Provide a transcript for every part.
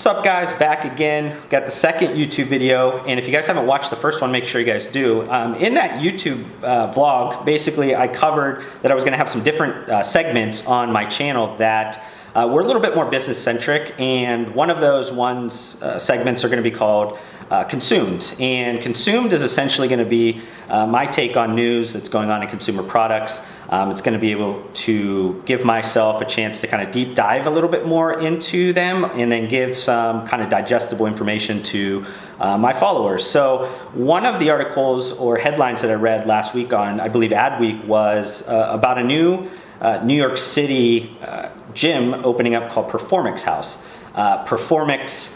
up, guys? Back again. Got the second YouTube video, and if you guys haven't watched the first one, make sure you guys do. In that YouTube vlog, basically I covered that I was going to have some different segments on my channel that were a little bit more business centric, and one of those segments are going to be called Consumed. And Consumed is essentially going to be my take on news that's going on in consumer products. It's going to be able to give myself a chance to kind of deep dive a little bit more into them and then give some kind of digestible information to my followers. So one of the articles or headlines that I read last week on, I believe, Adweek was about a new New York City gym opening up called Performix House. Performix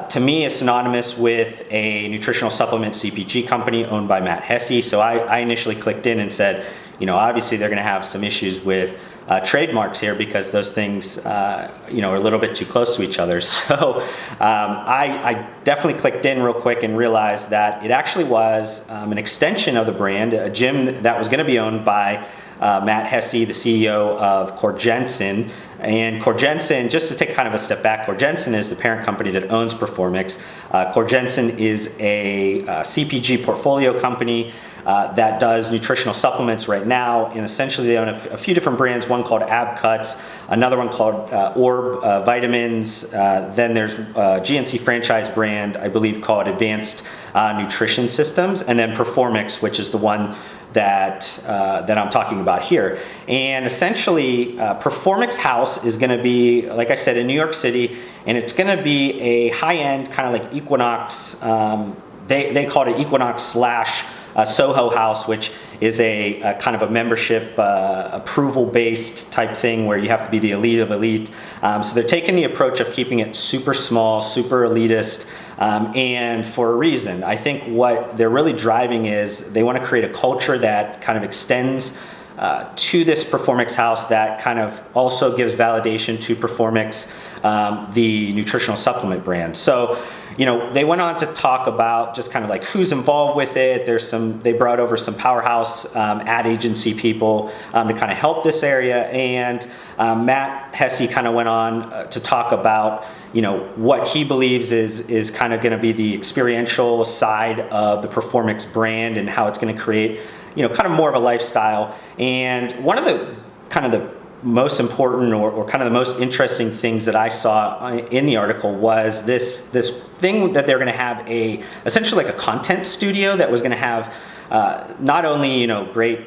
to me is synonymous with a nutritional supplement CPG company owned by Matt Hesse. So I initially clicked in and said, you know, obviously they're going to have some issues with trademarks here because those things, you know, are a little bit too close to each other. So I definitely clicked in real quick and realized that it actually was an extension of the brand, a gym that was going to be owned by Matt Hesse, the CEO of Corjensen. And Corjensen, just to take kind of a step back, Corjensen is the parent company that owns Performix. Corjensen is a CPG portfolio company that does nutritional supplements right now, and essentially they own a few different brands, one called Ab Cuts, another one called Orb Vitamins, then there's a GNC franchise brand, I believe, called Advanced Nutrition Systems, and then Performix, which is the one that I'm talking about here. And essentially, Performix House is going to be, like I said, in New York City, and it's going to be a high-end kind of like Equinox. They called it Equinox slash Soho House, which is a kind of a membership approval-based type thing where you have to be the elite of elite. So they're taking the approach of keeping it super small, super elitist. And for a reason. I think what they're really driving is they want to create a culture that kind of extends to this Performix House that kind of also gives validation to Performix, the nutritional supplement brand. So, you know, they went on to talk about just kind of like who's involved with it. They brought over some powerhouse ad agency people to kind of help this area. And Matt Hesse kind of went on to talk about, you know, what he believes is kind of going to be the experiential side of the Performix brand and how it's going to create, you know, kind of more of a lifestyle. And one of the kind of the most important or kind of the most interesting things that I saw in the article was this thing that they're going to have essentially like a content studio that was going to have not only, you know, great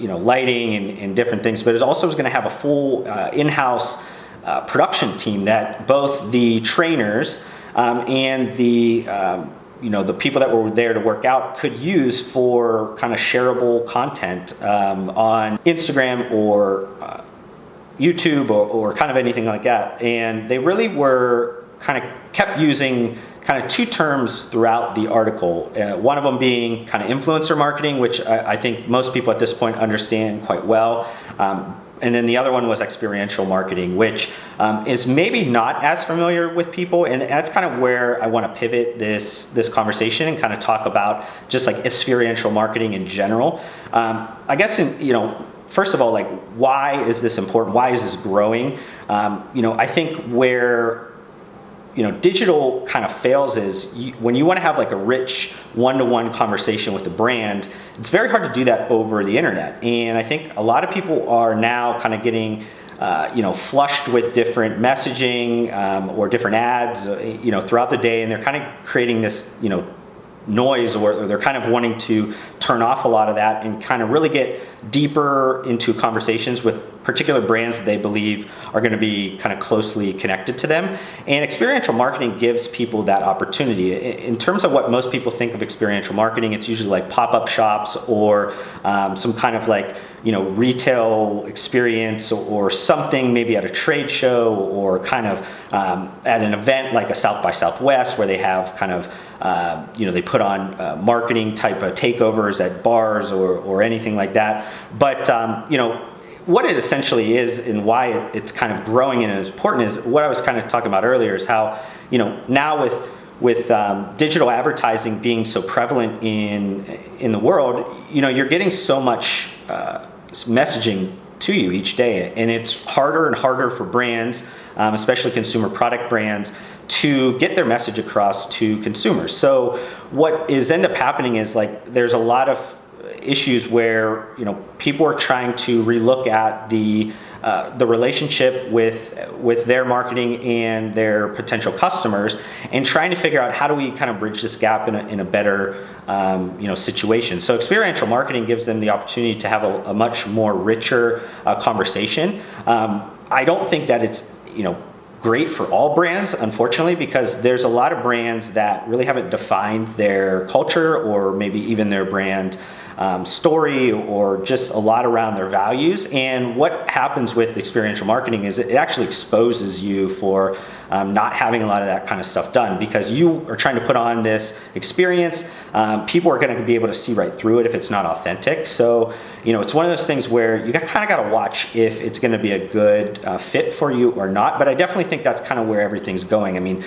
you know, lighting and different things, but it also was going to have a full in-house production team that both the trainers and the you know, the people that were there to work out could use for kind of shareable content on Instagram or YouTube or kind of anything like that. And they really were kind of kept using kind of two terms throughout the article. One of them being kind of influencer marketing, which I think most people at this point understand quite well. And then the other one was experiential marketing, which is maybe not as familiar with people. And that's kind of where I want to pivot this conversation and kind of talk about just like experiential marketing in general. I guess, you know, first of all, like, why is this important? Why is this growing? You know, I think where, you know, digital kind of fails is when you want to have like a rich one-to-one conversation with the brand, it's very hard to do that over the internet. And I think a lot of people are now kind of getting, you know, flushed with different messaging or different ads, you know, throughout the day, and they're kind of creating this, you know, noise, or they're kind of wanting to turn off a lot of that and kind of really get deeper into conversations with particular brands that they believe are going to be kind of closely connected to them. And experiential marketing gives people that opportunity. In terms of what most people think of experiential marketing, it's usually like pop-up shops or some kind of like, you know, retail experience or something maybe at a trade show or kind of at an event like a South by Southwest where they have kind of you know, they put on marketing type of takeovers at bars or anything like that. But you know, what it essentially is and why it's kind of growing and it's important is what I was kind of talking about earlier, is how, you know, now with digital advertising being so prevalent in the world, you know, you're getting so much messaging to you each day, and it's harder and harder for brands, especially consumer product brands, to get their message across to consumers. So what is end up happening is like there's a lot of issues where people are trying to relook at the relationship with their marketing and their potential customers, and trying to figure out how do we kind of bridge this gap in a better situation. So experiential marketing gives them the opportunity to have a much more richer conversation. I don't think that it's great for all brands, unfortunately, because there's a lot of brands that really haven't defined their culture or maybe even their brand story, or just a lot around their values. And what happens with experiential marketing is it actually exposes you for not having a lot of that kind of stuff done, because you are trying to put on this experience. People are going to be able to see right through it if it's not authentic. So it's one of those things where you kind of got to watch if it's going to be a good fit for you or not. But I definitely think that's kind of where everything's going. I mean,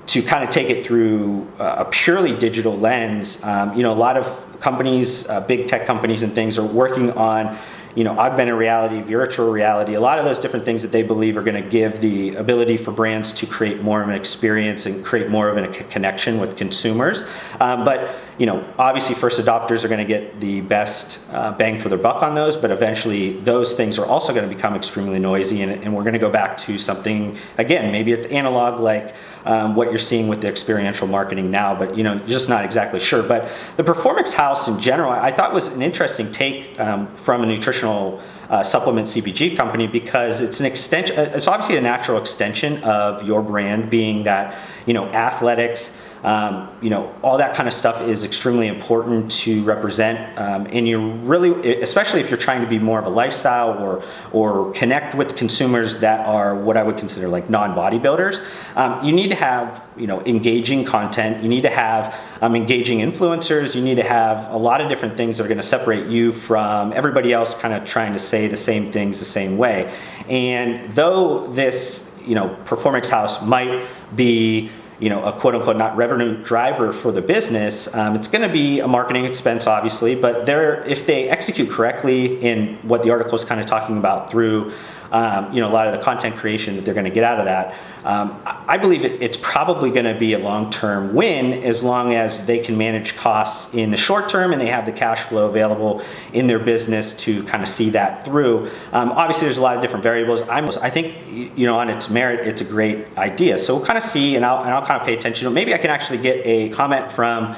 to kind of take it through a purely digital lens, a lot of companies, big tech companies and things, are working on augmented reality, virtual reality, a lot of those different things that they believe are going to give the ability for brands to create more of an experience and create more of a connection with consumers. But obviously first adopters are going to get the best bang for their buck on those, but eventually those things are also going to become extremely noisy, and we're going to go back to something, again, maybe it's analog like what you're seeing with the experiential marketing now, but you're just not exactly sure. But the Performix House in general, I thought was an interesting take from a nutritional supplement CPG company, because it's an extension. It's obviously a natural extension of your brand, being that athletics, all that kind of stuff is extremely important to represent, and you really, especially if you're trying to be more of a lifestyle or connect with consumers that are what I would consider like non-bodybuilders, you need to have engaging content. You need to have engaging influencers. You need to have a lot of different things that are going to separate you from everybody else kind of trying to say the same things the same way. And though this Performix House might be a quote unquote not revenue driver for the business, it's going to be a marketing expense, obviously, but if they execute correctly in what the article is kind of talking about through a lot of the content creation that they're going to get out of that, I believe it's probably going to be a long-term win, as long as they can manage costs in the short term and they have the cash flow available in their business to kind of see that through. Obviously, there's a lot of different variables. I think on its merit, it's a great idea. So we'll kind of see, and I'll kind of pay attention. Maybe I can actually get a comment from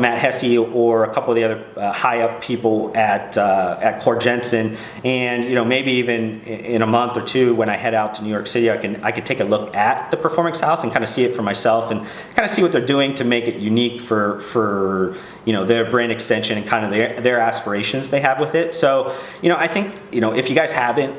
Matt Hesse or a couple of the other high up people at Cord Jensen, and maybe even in a month or two when I head out to New York City, I could take a look at the Performix House and kind of see it for myself and kind of see what they're doing to make it unique for their brand extension and kind of their aspirations they have with it. So I think if you guys haven't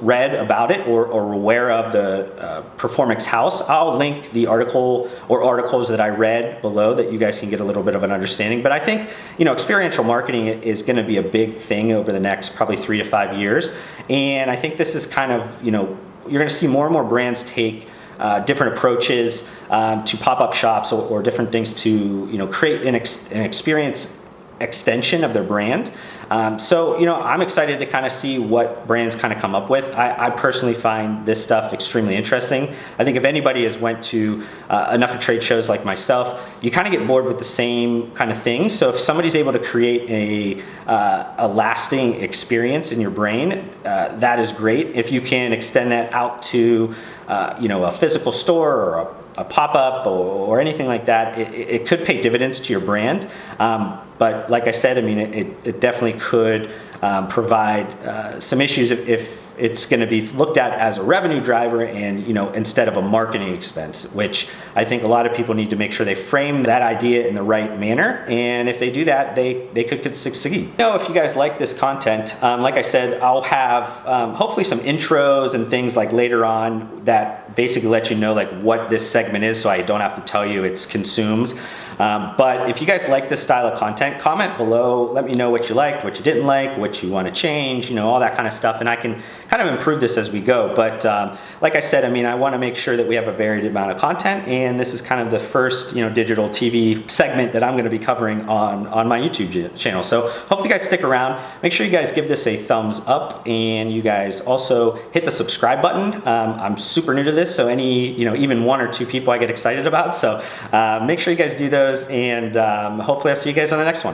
read about it or aware of the Performix House, I'll link the article or articles that I read below that you guys can get a little bit of an understanding. But I think experiential marketing is going to be a big thing over the next probably 3 to 5 years, and I think this is kind of you're going to see more and more brands take different approaches to pop-up shops or different things to create an experience extension of their brand. So I'm excited to kind of see what brands kind of come up with. I personally find this stuff extremely interesting. I think if anybody has went to enough of trade shows like myself, you kind of get bored with the same kind of things. So if somebody's able to create a lasting experience in your brain, that is great. If you can extend that out to a physical store or a pop-up or anything like that, it could pay dividends to your brand. But like I said, I mean, it definitely could provide some issues if it's going to be looked at as a revenue driver and instead of a marketing expense, which I think a lot of people need to make sure they frame that idea in the right manner. And if they do that, they could succeed. If you guys like this content, like I said, I'll have hopefully some intros and things like later on that basically let you know like what this segment is, so I don't have to tell you it's consumed. But if you guys like this style of content, comment below, let me know what you liked, what you didn't like, what you want to change, all that kind of stuff, and I can kind of improve this as we go. But like I said, I mean, I want to make sure that we have a varied amount of content, and this is kind of the first digital TV segment that I'm going to be covering on my YouTube channel. So hopefully you guys stick around. Make sure you guys give this a thumbs up, and you guys also hit the subscribe button. I'm super new to this. this, so any, even 1 or 2 people I get excited about. So make sure you guys do those, and hopefully I'll see you guys on the next one.